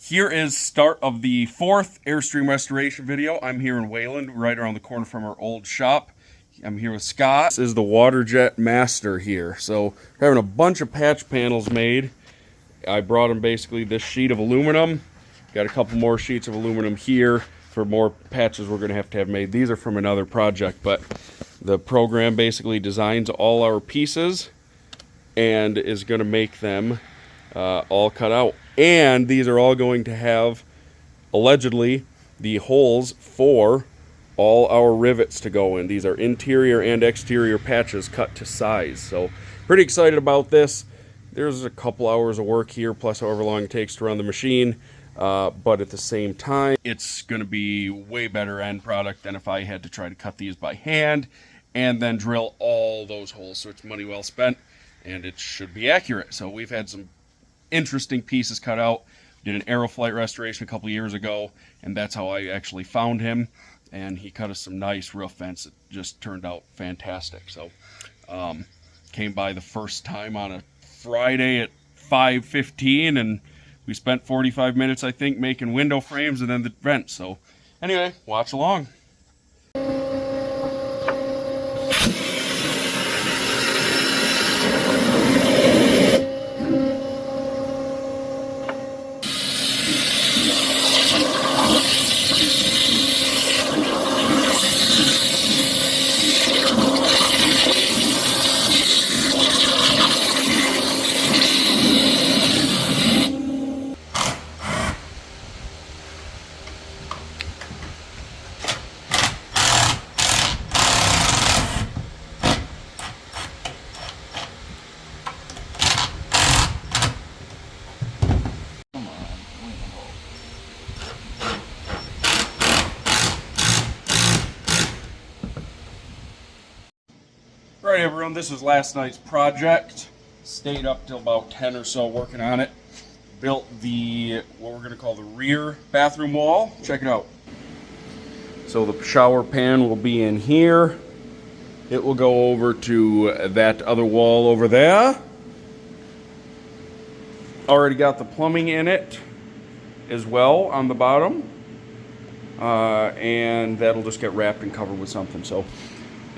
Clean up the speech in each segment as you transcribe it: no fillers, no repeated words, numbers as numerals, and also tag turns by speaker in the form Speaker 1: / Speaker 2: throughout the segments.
Speaker 1: Here is start of the fourth Airstream restoration video. I'm here in Wayland, right around the corner from our old shop. I'm here with Scott. This is the water jet master here. So we're having a bunch of patch panels made. I brought them basically this sheet of aluminum. Got a couple more sheets of aluminum here for more patches we're going to have made. These are from another project, but the program basically designs all our pieces and is going to make them all cut out. And these are all going to have, allegedly, the holes for all our rivets to go in. These are interior and exterior patches cut to size. So pretty excited about this. There's a couple hours of work here, plus however long it takes to run the machine. But at the same time, it's going to be way better end product than if I had to try to cut these by hand and then drill all those holes. So it's money well spent, and it should be accurate. So we've had some interesting pieces cut out. Did an Aeroflight restoration a couple years ago, and that's how I actually found him. And he cut us some nice roof vents. It just turned out fantastic. So came by the first time on a Friday at 5:15, and we spent 45 minutes, I think, making window frames and then the vents. So anyway, watch along. Alright everyone, this is last night's project. Stayed up till about 10 or so working on it. Built the, what we're going to call the rear bathroom wall. Check it out. So the shower pan will be in here. It will go over to that other wall over there. Already got the plumbing in it as well on the bottom. And that'll just get wrapped and covered with something. So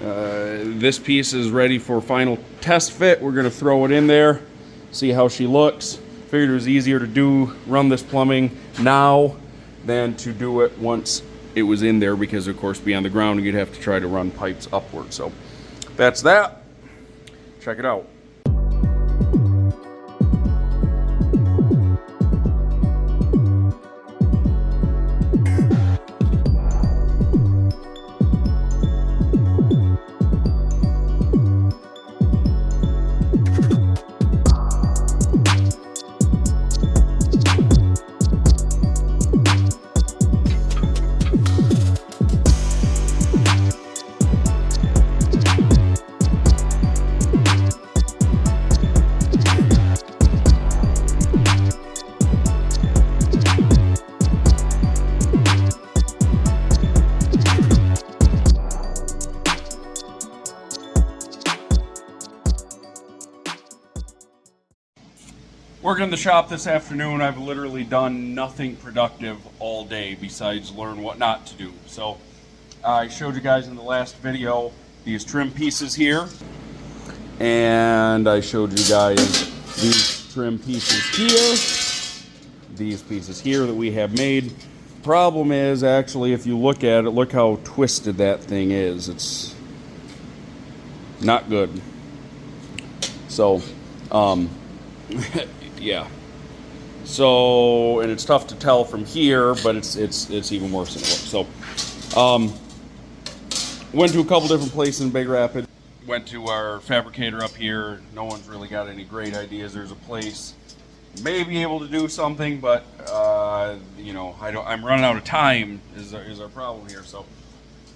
Speaker 1: this piece is ready for final test fit. We're going to throw it in there, see how she looks. Figured it was easier to run this plumbing now than to do it once it was in there, because of course be on the ground you'd have to try to run pipes upward. So that's that. Check it out. Working in the shop this afternoon, I've literally done nothing productive all day besides learn what not to do. So I showed you guys in the last video these trim pieces here, and I showed you guys these trim pieces here, these pieces here that we have made. Problem is, actually, if you look at it, look how twisted that thing is. It's not good. So yeah. So, and it's tough to tell from here, but it's even worse than it looks. So, went to a couple different places in Big Rapids. Went to our fabricator up here. No one's really got any great ideas. There's a place may be able to do something, but you know, I'm running out of time is our problem here. So,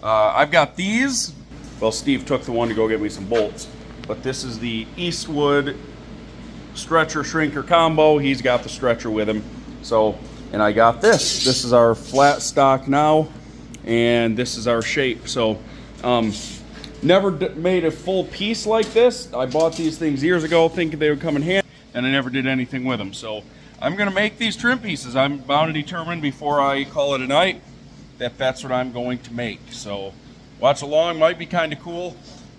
Speaker 1: I've got these. Well, Steve took the one to go get me some bolts, but this is the Eastwood stretcher shrinker combo. He's got the stretcher with him. So, and I got this. This is our flat stock now, and this is our shape. So, never made a full piece like this. I bought these things years ago thinking they would come in handy, and I never did anything with them. So I'm gonna make these trim pieces. I'm bound to determine before I call it a night that that's what I'm going to make. So watch along, might be kind of cool.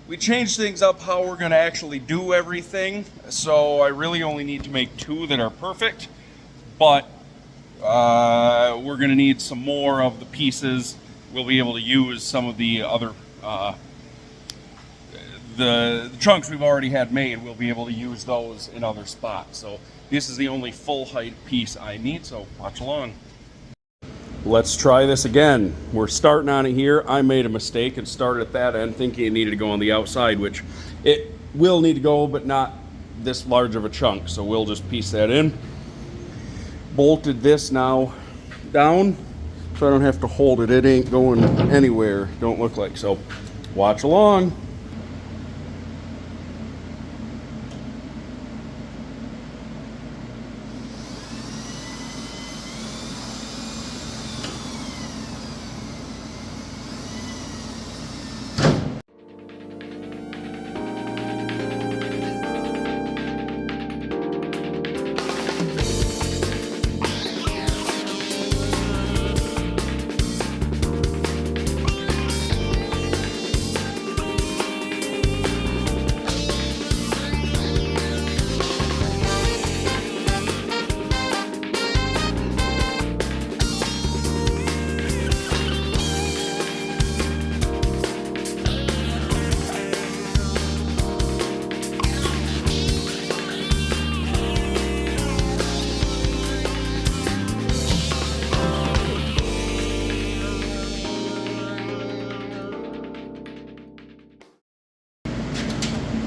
Speaker 1: We changed things up how we're gonna actually do everything. So I really only need to make 2 that are perfect, but we're gonna need some more of the pieces. We'll be able to use some of the other the chunks we've already had made. We'll be able to use those in other spots. So this is the only full height piece I need, so watch along. Let's try this again. We're starting on it here. I made a mistake and started at that end thinking it needed to go on the outside, which it will need to go, but not this large of a chunk. So we'll just piece that in. Bolted this now down so I don't have to hold it. It ain't going anywhere, don't look like. So watch along.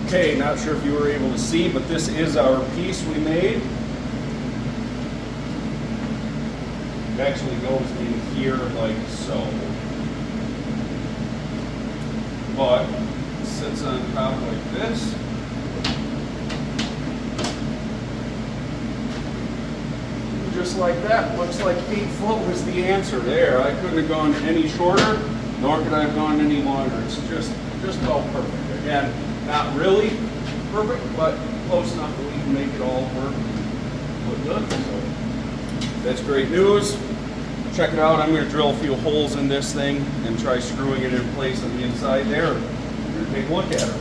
Speaker 1: Okay, not sure if you were able to see, but this is our piece we made. It actually goes in here like so. But it sits on top like this. Just like that. Looks like 8 foot was the answer there. I couldn't have gone any shorter, nor could I have gone any longer. It's just about perfect. Again, not really perfect, but close enough that we can make it all work. Look good. So that's great news. Check it out. I'm going to drill a few holes in this thing and try screwing it in place on the inside there. We're going to take a look at it.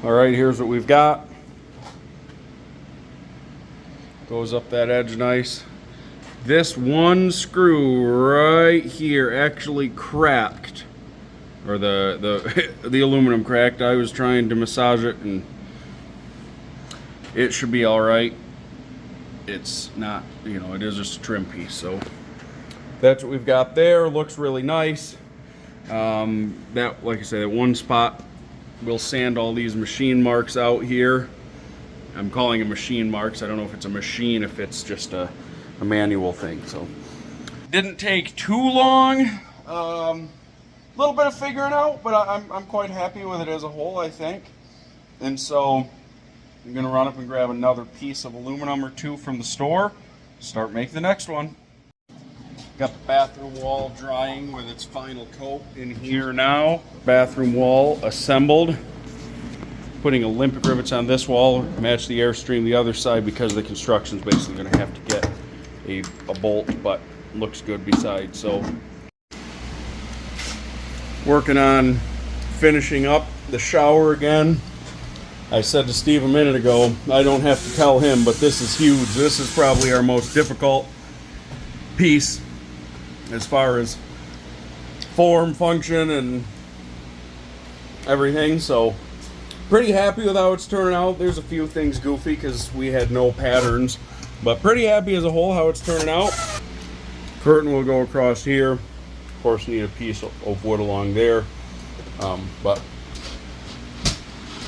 Speaker 1: All right, here's what we've got. Goes up that edge nice. This one screw right here actually cracked, or the the aluminum cracked. I was trying to massage it and it should be all right. It's not, you know, it is just a trim piece. So that's what we've got there. Looks really nice. That, like I said, that one spot, we'll sand all these machine marks out here. I'm calling them machine marks. I don't know if it's a machine, if it's just a manual thing. So didn't take too long. Little bit of figuring out, but I'm quite happy with it as a whole, I think. And so I'm gonna run up and grab another piece of aluminum or 2 from the store, start making the next one. Got the bathroom wall drying with its final coat in here now. Bathroom wall assembled. Putting Olympic rivets on this wall, match the Airstream the other side because the construction's basically going to have to get a bolt, but looks good besides. So working on finishing up the shower again. I said to Steve a minute ago, I don't have to tell him, but this is huge. This is probably our most difficult piece as far as form, function, and everything. So pretty happy with how it's turning out. There's a few things goofy because we had no patterns, but pretty happy as a whole how it's turning out. Curtain will go across here. Of course, need a piece of wood along there. But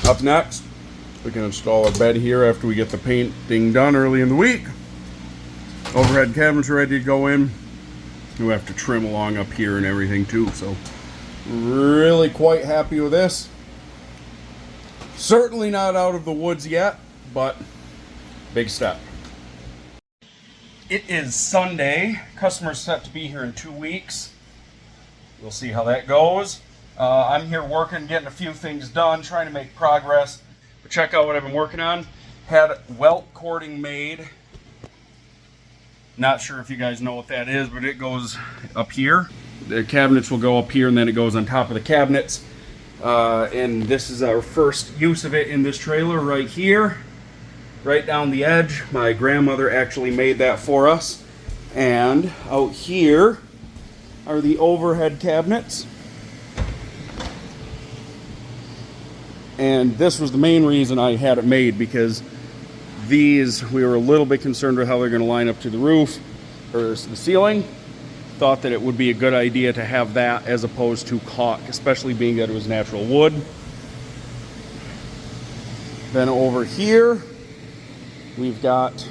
Speaker 1: up next, we can install our bed here after we get the painting done early in the week. Overhead cabinets are ready to go in. We have to trim along up here and everything too. So really quite happy with this. Certainly not out of the woods yet, but big step. It is Sunday. Customer's set to be here in 2 weeks. We'll see how that goes. I'm here working, getting a few things done, trying to make progress. But check out what I've been working on. Had welt cording made. Not sure if you guys know what that is, but it goes up here. The cabinets will go up here, and then it goes on top of the cabinets. And this is our first use of it in this trailer right here. Right down the edge. My grandmother actually made that for us. And out here are the overhead cabinets. And this was the main reason I had it made, because these, we were a little bit concerned with how they're going to line up to the roof or the ceiling. Thought that it would be a good idea to have that as opposed to caulk, especially being that it was natural wood. Then over here, we've got,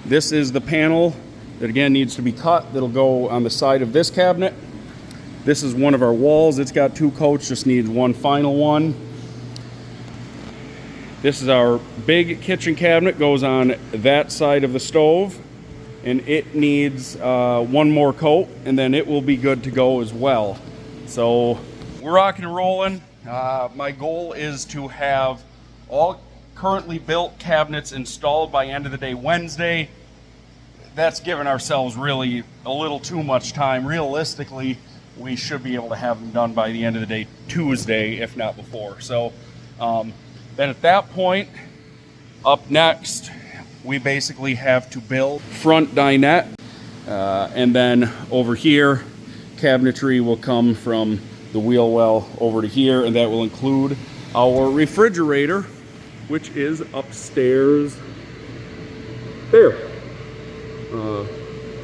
Speaker 1: this is the panel that again needs to be cut. That'll go on the side of this cabinet. This is one of our walls. It's got 2 coats, just needs one final one. This is our big kitchen cabinet, goes on that side of the stove, and it needs one more coat, and then it will be good to go as well. So we're rocking and rolling. My goal is to have all currently built cabinets installed by end of the day Wednesday. That's given ourselves really a little too much time. Realistically, we should be able to have them done by the end of the day Tuesday, if not before. So then at that point, up next, we basically have to build front dinette, and then over here, cabinetry will come from the wheel well over to here, and that will include our refrigerator, which is upstairs there.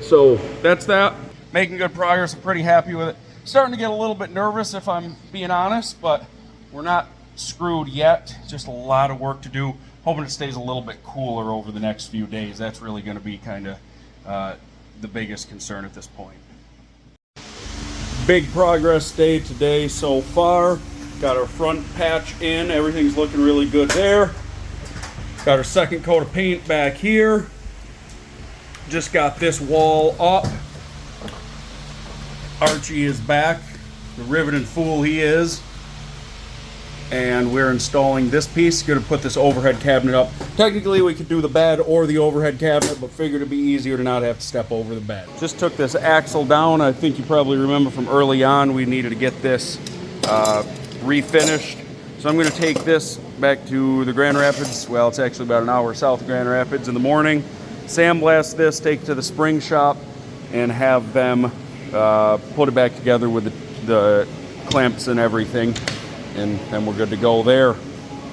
Speaker 1: So that's that. Making good progress. I'm pretty happy with it. Starting to get a little bit nervous, if I'm being honest, but we're not screwed yet. Just a lot of work to do. Hoping it stays a little bit cooler over the next few days. That's really going to be kind of the biggest concern at this point. Big progress day today so far. Got our front patch in. Everything's looking really good there. Got our second coat of paint back here. Just got this wall up. Archie is back. The riveting fool he is. And we're installing this piece. Going to put this overhead cabinet up. Technically we could do the bed or the overhead cabinet, but figured it'd be easier to not have to step over the bed. Just took this axle down. I think you probably remember from early on we needed to get this refinished. So I'm going to take this back to the Grand Rapids. Well, it's actually about an hour south of Grand Rapids in the morning. Sandblast this, take it to the spring shop, and have them put it back together with the clamps and everything. And then we're good to go there.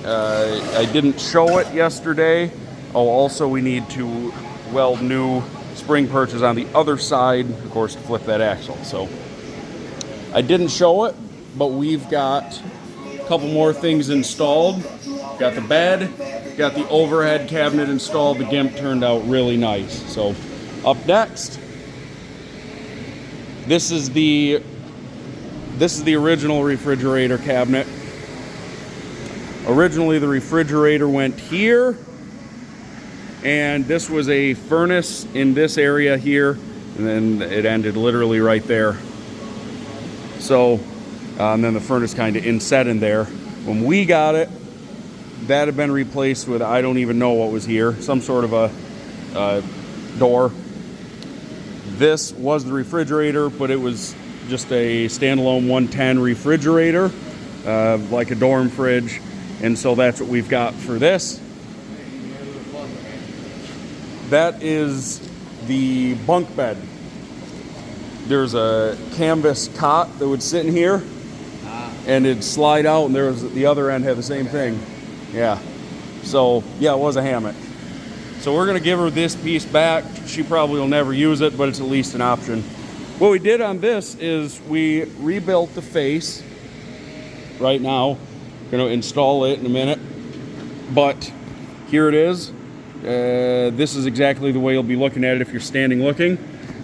Speaker 1: I didn't show it yesterday. Oh, also we need to weld new spring perches on the other side, of course, to flip that axle. So I didn't show it, but we've got a couple more things installed. Got the bed, got the overhead cabinet installed. The GIMP turned out really nice. So up next, this is the original refrigerator cabinet. Originally the refrigerator went here, and this was a furnace in this area here, and then it ended literally right there. So, and then the furnace kind of inset in there. When we got it, that had been replaced with, I don't even know what was here, some sort of a door. This was the refrigerator, but it was just a standalone 110 refrigerator, like a dorm fridge, and so that's what we've got for this. That is the bunk bed. There's a canvas cot that would sit in here, and it'd slide out, and there was the other end had the same thing. Yeah, so yeah, it was a hammock. So we're gonna give her this piece back. She probably will never use it, but it's at least an option. What we did on this is we rebuilt the face. Right now, gonna install it in a minute, but here it is. This is exactly the way you'll be looking at it if you're standing looking.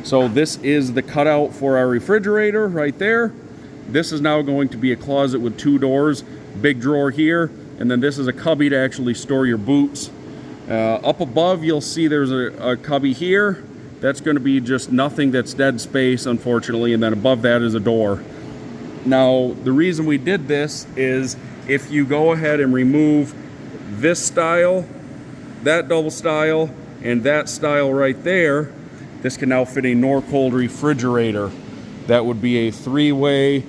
Speaker 1: So this is the cutout for our refrigerator right there. This is now going to be a closet with 2 doors, big drawer here, and then this is a cubby to actually store your boots. Up above, you'll see there's a cubby here. That's going to be just nothing, that's dead space, unfortunately, and then above that is a door. Now, the reason we did this is if you go ahead and remove this style, that double style, and that style right there, this can now fit a Norcold refrigerator. That would be a 3-way,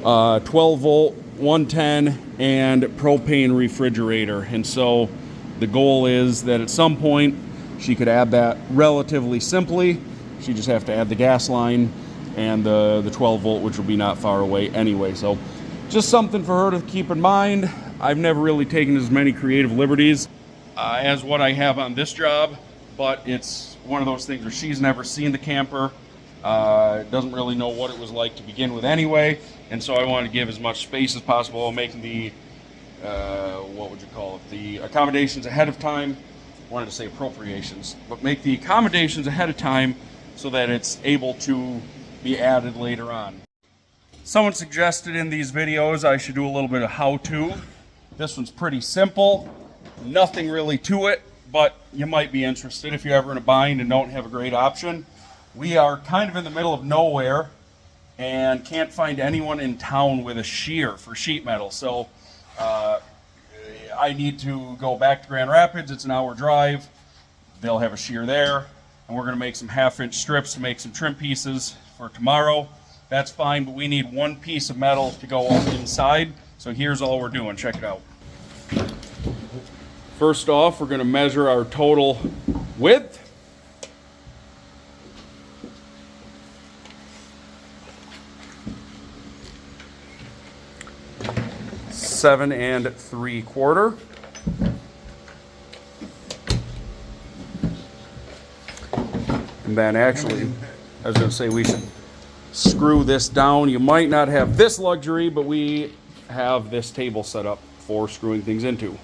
Speaker 1: 12 volt, 110, and propane refrigerator. And so the goal is that at some point she could add that relatively simply. She just have to add the gas line and the 12 volt, which will be not far away anyway. So just something for her to keep in mind. I've never really taken as many creative liberties as what I have on this job, but it's one of those things where she's never seen the camper, doesn't really know what it was like to begin with anyway, and so I wanted to give as much space as possible while making the, what would you call it, the accommodations ahead of time. I wanted to say appropriations, but make the accommodations ahead of time so that it's able to be added later on. Someone suggested in these videos I should do a little bit of how-to. This one's pretty simple, nothing really to it, but you might be interested if you're ever in a bind and don't have a great option. We are kind of in the middle of nowhere and can't find anyone in town with a shear for sheet metal. So I need to go back to Grand Rapids. It's an hour drive. They'll have a shear there, and we're going to make some 1/2-inch strips to make some trim pieces for tomorrow. That's fine, but we need one piece of metal to go up inside. So here's all we're doing. Check it out. First off, we're going to measure our total width. Seven and 3/4. And then actually, I was going to say we should screw this down. You might not have this luxury, but we have this table set up for screwing things into.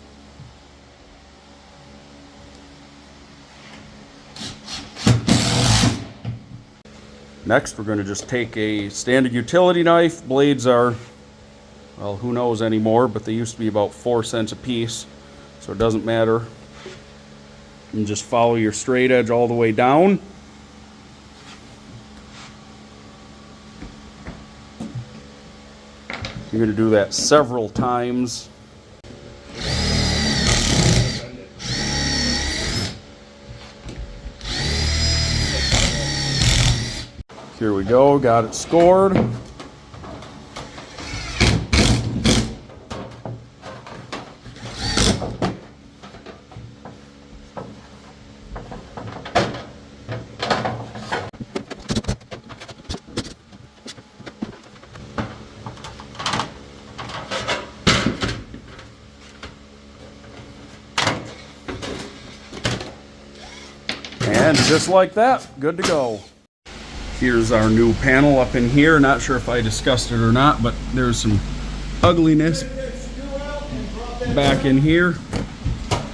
Speaker 1: Next, we're going to just take a standard utility knife. Blades are, well, who knows anymore, but they used to be about 4 cents a piece, so it doesn't matter. And just follow your straight edge all the way down. You're going to do that several times. Here we go, got it scored. And just like that, good to go. Here's our new panel up in here. Not sure if I discussed it or not, but there's some ugliness back in here.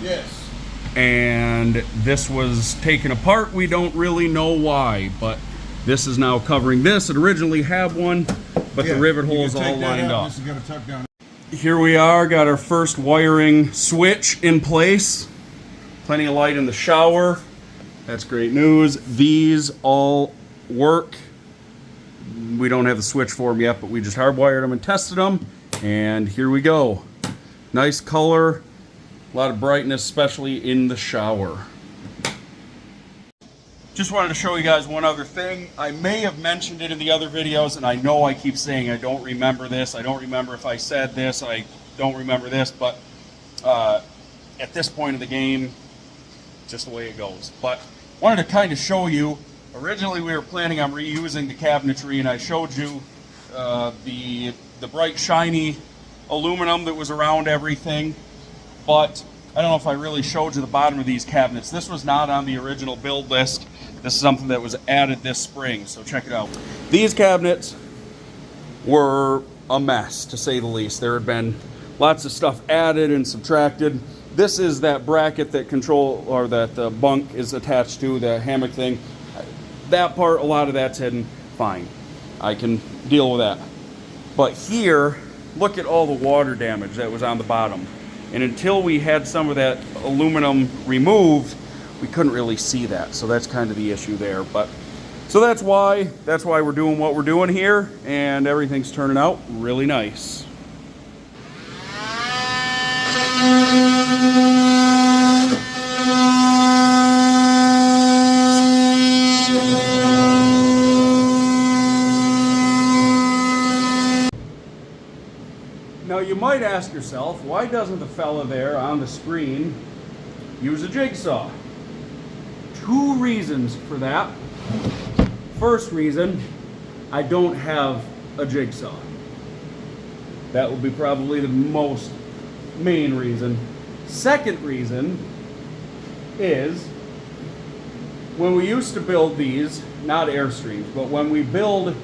Speaker 2: Yes.
Speaker 1: And this was taken apart. We don't really know why, but this is now covering this. It originally had one, but the rivet holes all lined up.
Speaker 2: This is gonna tuck down.
Speaker 1: Here we are, got our first wiring switch in place. Plenty of light in the shower. That's great news. These all work. We don't have the switch for them yet, but we just hardwired them and tested them, and here we go. Nice color, a lot of brightness, especially in the shower. Just wanted to show you guys one other thing. I may have mentioned it in the other videos, and I know I keep saying I don't remember this. I don't remember if I said this. I don't remember this, but at this point of the game, just the way it goes. But wanted to kind of show you. Originally, we were planning on reusing the cabinetry, and I showed you the bright, shiny aluminum that was around everything. But I don't know if I really showed you the bottom of these cabinets. This was not on the original build list. This is something that was added this spring, so check it out. These cabinets were a mess, to say the least. There had been lots of stuff added and subtracted. This is that bracket that that the bunk is attached to, the hammock thing. That part, a lot of that's hidden, fine. I can deal with that. But here, look at all the water damage that was on the bottom. And until we had some of that aluminum removed, we couldn't really see that. So that's kind of the issue there. But so that's why we're doing what we're doing here, and everything's turning out really nice. Now you might ask yourself, why doesn't the fella there on the screen use a jigsaw? Two reasons for that. First reason, I don't have a jigsaw. That would be probably the most main reason. Second reason is when we used to build these, not Airstreams, but when we build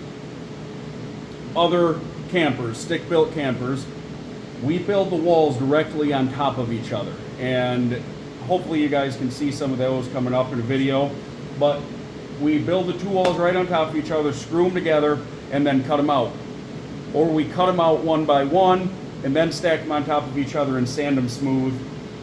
Speaker 1: other campers, stick-built campers, we build the walls directly on top of each other. And hopefully you guys can see some of those coming up in a video. But we build the two walls right on top of each other, screw them together, and then cut them out. Or we cut them out one by one, and then stack them on top of each other and sand them smooth.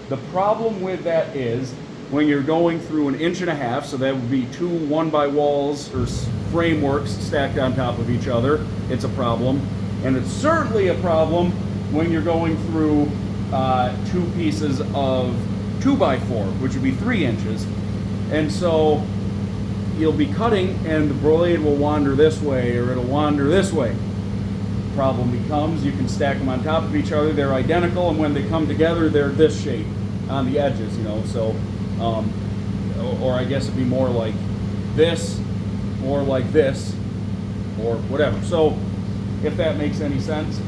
Speaker 1: The problem with that is when you're going through 1.5 inches, so that would be two 1x walls or frameworks stacked on top of each other, it's a problem. And it's certainly a problem when you're going through two pieces of 2x4, which would be 3 inches. And so you'll be cutting and the blade will wander this way or it'll wander this way. Problem becomes you can stack them on top of each other, they're identical, and when they come together they're this shape on the edges, you know. So or I guess it'd be more like this or like this or whatever. So if that makes any sense.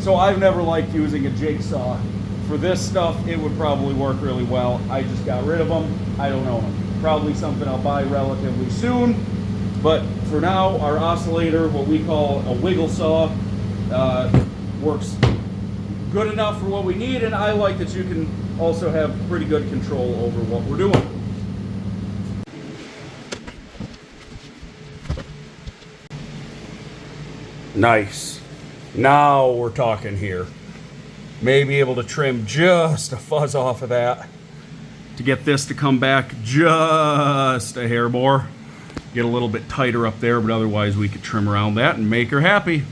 Speaker 1: So I've never liked using a jigsaw. For this stuff, it would probably work really well. I just got rid of them. I don't own them. Probably something I'll buy relatively soon. But for now, our oscillator, what we call a wiggle saw, works good enough for what we need. And I like that you can also have pretty good control over what we're doing. Nice. Now we're talking here. May be able to trim just a fuzz off of that to get this to come back just a hair more. Get a little bit tighter up there, but otherwise we could trim around that and make her happy.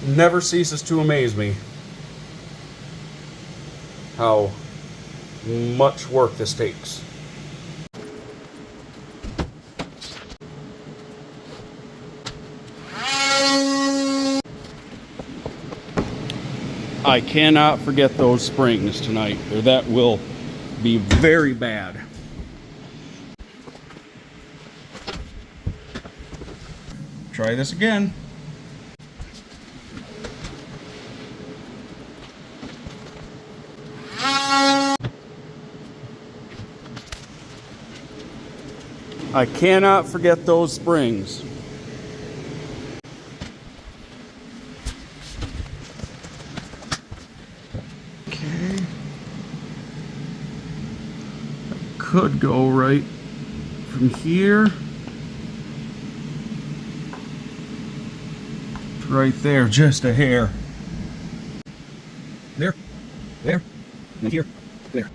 Speaker 1: Never ceases to amaze me how much work this takes. I cannot forget those springs tonight, or that will be very bad. Try this again. I cannot forget those springs. Okay. I could go right from here to right there, just a hair. There, and here, there.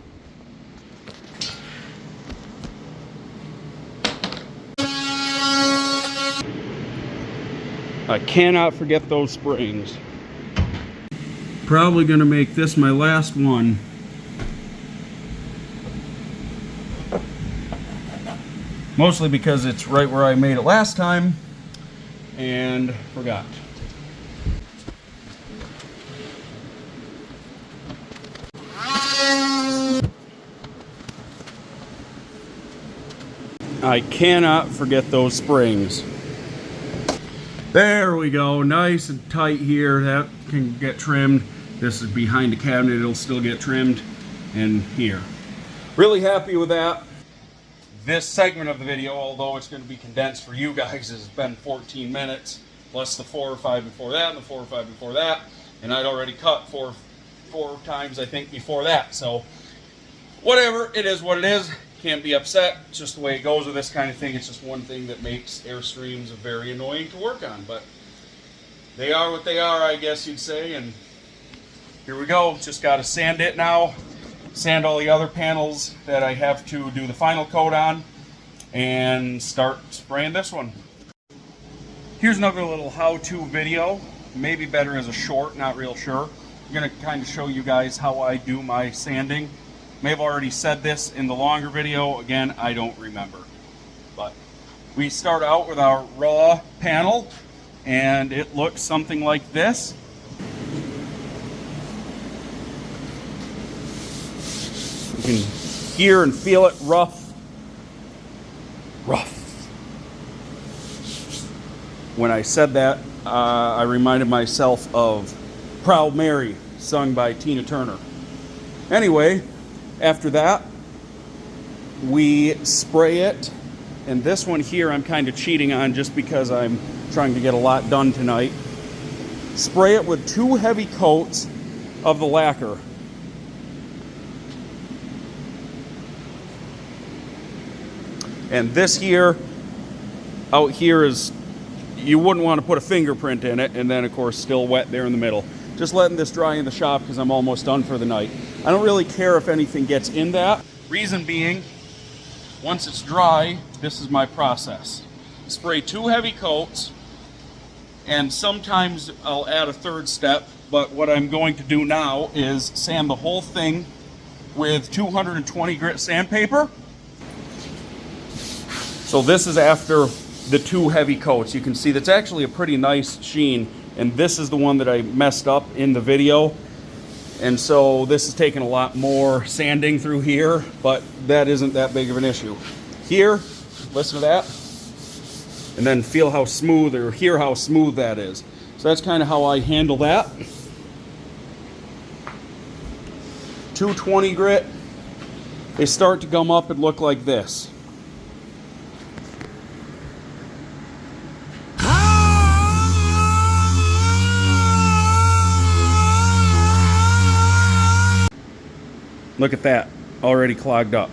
Speaker 1: I cannot forget those springs. Probably gonna make this my last one. Mostly because it's right where I made it last time and forgot. I cannot forget those springs. There we go, nice and tight here. That can get trimmed. This is behind the cabinet, it'll still get trimmed. And here. Really happy with that. This segment of the video, although it's going to be condensed for you guys, has been 14 minutes, plus the 4 or 5 before that, and the 4 or 5 before that, and I'd already cut four times, I think, before that. So, whatever, it is what it is. Can't be upset. It's just the way it goes with this kind of thing. It's just one thing that makes Airstreams very annoying to work on, but they are what they are, I guess you'd say, and here we go. Just got to sand it now, sand all the other panels that I have to do the final coat on, and start spraying this one. Here's another little how-to video, maybe better as a short, not real sure. I'm going to kind of show you guys how I do my sanding. May have already said this in the longer video. Again, I don't remember. But we start out with our raw panel, and it looks something like this. You can hear and feel it rough. Rough. When I said that, I reminded myself of Proud Mary, sung by Tina Turner. Anyway, after that, we spray it. And this one here I'm kind of cheating on just because I'm trying to get a lot done tonight. Spray it with 2 heavy coats of the lacquer. And this here, out here is, you wouldn't want to put a fingerprint in it, and then of course still wet there in the middle. Just letting this dry in the shop because I'm almost done for the night. I don't really care if anything gets in that. Reason being, once it's dry, this is my process. Spray 2 heavy coats, and sometimes I'll add a 3rd step, but what I'm going to do now is sand the whole thing with 220 grit sandpaper. So this is after the 2 heavy coats. You can see that's actually a pretty nice sheen, and this is the one that I messed up in the video. And so this is taking a lot more sanding through here, but that isn't that big of an issue. Here, listen to that, and then feel how smooth, or hear how smooth that is. So that's kind of how I handle that. 220 grit, they start to gum up and look like this. Look at that, already clogged up.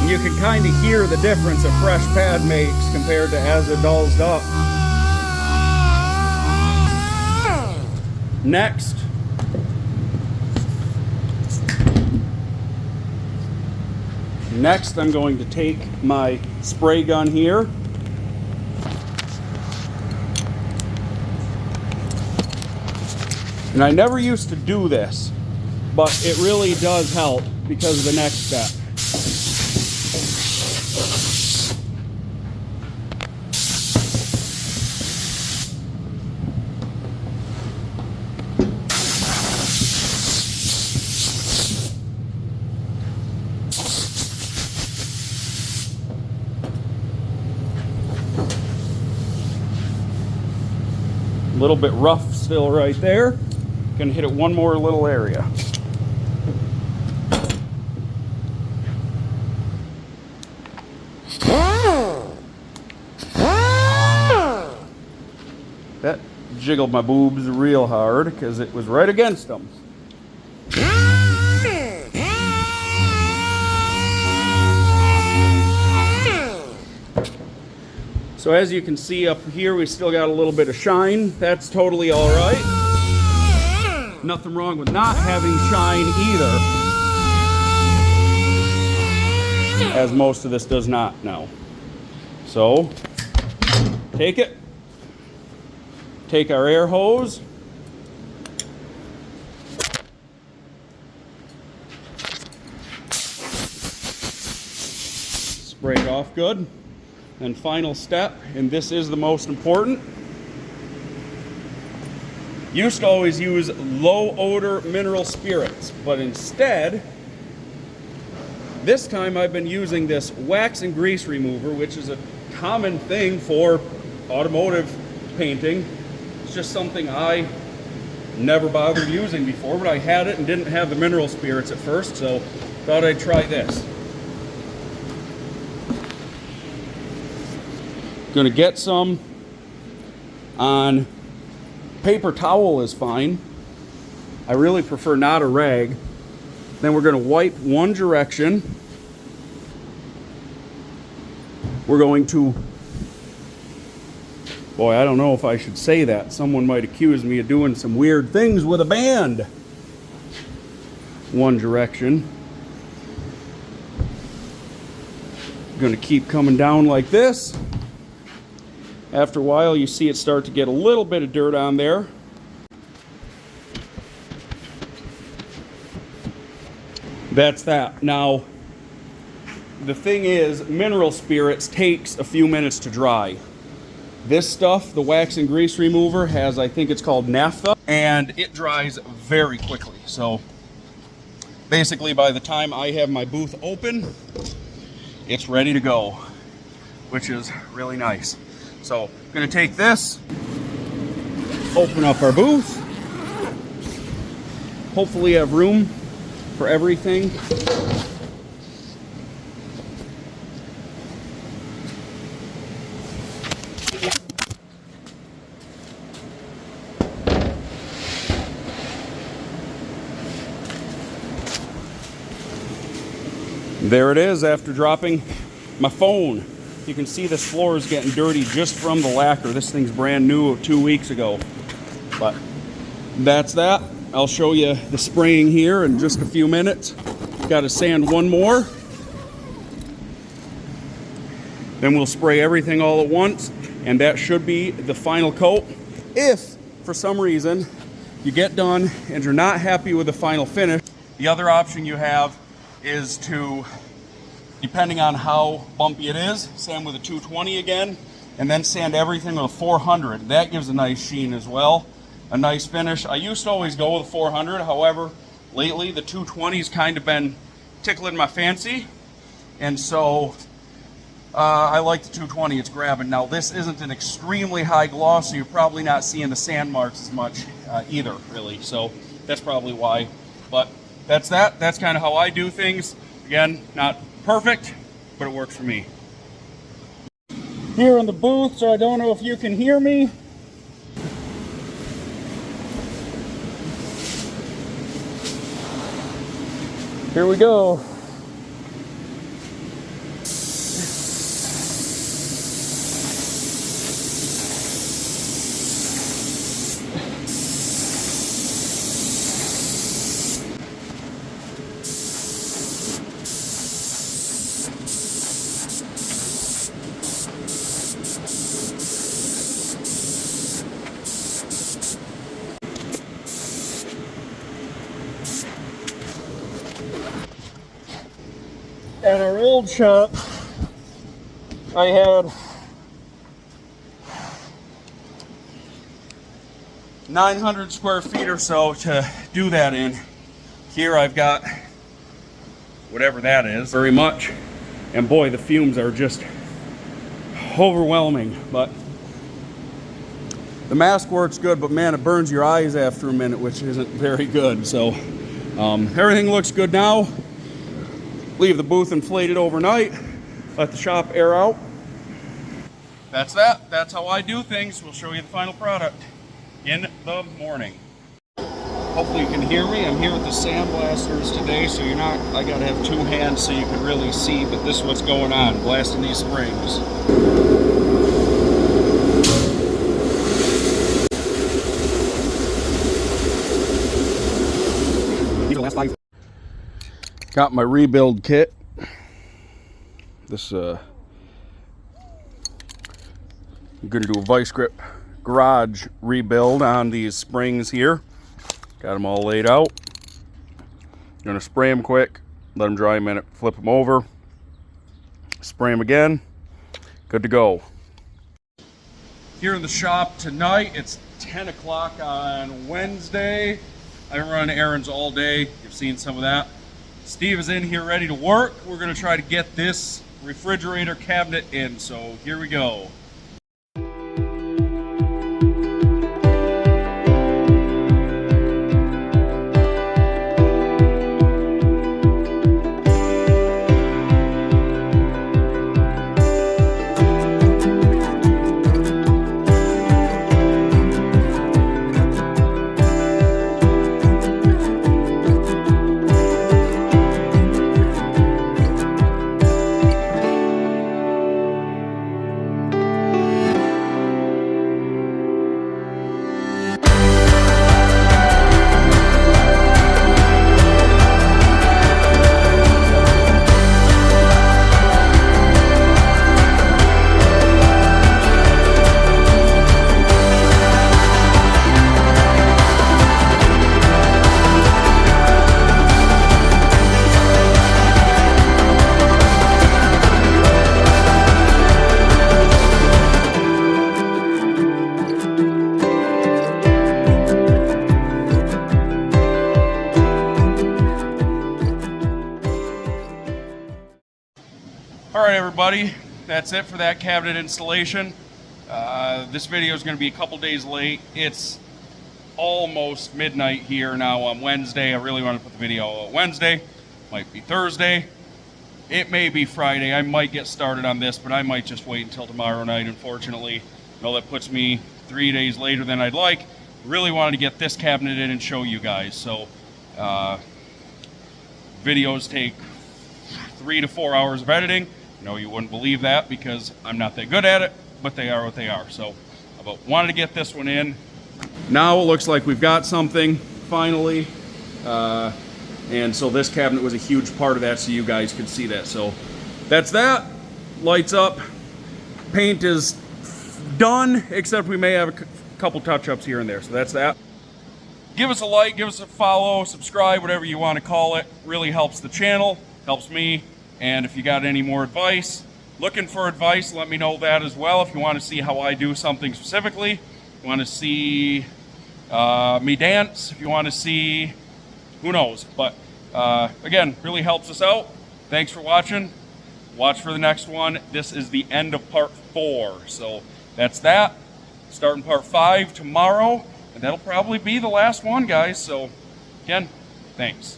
Speaker 1: You can kind of hear the difference a fresh pad makes compared to as it dulls up. Next, I'm going to take my spray gun here. And I never used to do this, but it really does help because of the next step. A little bit rough still right there. Gonna hit it one more little area. That jiggled my boobs real hard because it was right against them. So as you can see up here, we still got a little bit of shine. That's totally all right. Nothing wrong with not having shine either, as most of this does not now. So take it, take our air hose, spray it off good. And final step, and this is the most important, Used to always use low odor mineral spirits, but instead, this time I've been using this wax and grease remover, which is a common thing for automotive painting. It's just something I never bothered using before, but I had it and didn't have the mineral spirits at first, so thought I'd try this. Gonna get some on paper towel is fine. I really prefer not a rag. Then we're gonna wipe one direction. We're going to, boy, I don't know if I should say that. Someone might accuse me of doing some weird things with a band. One direction. Gonna keep coming down like this. After a while, you see it start to get a little bit of dirt on there. That's that. Now, the thing is, mineral spirits takes a few minutes to dry. This stuff, the wax and grease remover, has, I think it's called naphtha, and it dries very quickly. So, basically, by the time I have my booth open, it's ready to go, which is really nice. So, I'm going to take this, open up our booth, hopefully have room for everything. There it is after dropping my phone. You can see this floor is getting dirty just from the lacquer. This thing's brand new 2 weeks ago. But that's that. I'll show you the spraying here in just a few minutes. Got to sand one more. Then we'll spray everything all at once, and that should be the final coat. If, for some reason, you get done and you're not happy with the final finish, the other option you have is to, depending on how bumpy it is, sand with a 220 again, and then sand everything with a 400. That gives a nice sheen as well, a nice finish. I used to always go with a 400, however, lately the 220's kind of been tickling my fancy, and so I like the 220, it's grabbing. Now this isn't an extremely high gloss, so you're probably not seeing the sand marks as much either, really, so that's probably why. But that's that. That's kind of how I do things. Again, not perfect, but it works for me. Here in the booth, so I don't know if you can hear me. Here we go. At our old shop, I had 900 square feet or so to do that in. Here I've got whatever that is, very much. And boy, the fumes are just overwhelming. But the mask works good, but man, it burns your eyes after a minute, which isn't very good. So everything looks good now. Leave the booth inflated overnight, let the shop air out. That's that. That's how I do things. We'll show you the final product in the morning. Hopefully you can hear me. I'm here with the sandblasters today, so you're not, I gotta have two hands so you can really see, but this is what's going on, blasting these springs. Got my rebuild kit. This I'm gonna do a vice grip garage rebuild on these springs here. Got them all laid out. Gonna spray them quick, let them dry a minute, flip them over, spray them again, good to go. Here in the shop tonight, it's 10 o'clock on Wednesday. I run errands all day. You've seen some of that. Steve is in here ready to work. We're going to try to get this refrigerator cabinet in, so here we go. Alright everybody, that's it for that cabinet installation. This video is going to be a couple days late. It's almost midnight here now on Wednesday. I really want to put the video on Wednesday. Might be Thursday. It may be Friday. I might get started on this, but I might just wait until tomorrow night, unfortunately. I know that puts me 3 days later than I'd like. Really wanted to get this cabinet in and show you guys. So, videos take 3 to 4 hours of editing. No, you wouldn't believe that because I'm not that good at it, but they are what they are. So, but wanted to get this one in. Now it looks like we've got something finally, and so this cabinet was a huge part of that, so you guys could see that. So that's that. Lights up. Paint is done, except we may have a couple touch-ups here and there. So that's that. Give us a like, give us a follow, subscribe, whatever you want to call it. Really helps the channel, helps me. And if you got any more advice, looking for advice, let me know that as well. If you want to see how I do something specifically, you want to see me dance, if you want to see, who knows. But again, really helps us out. Thanks for watching. Watch for the next one. This is the end of part 4. So that's that. Starting part 5 tomorrow. And that'll probably be the last one, guys. So again, thanks.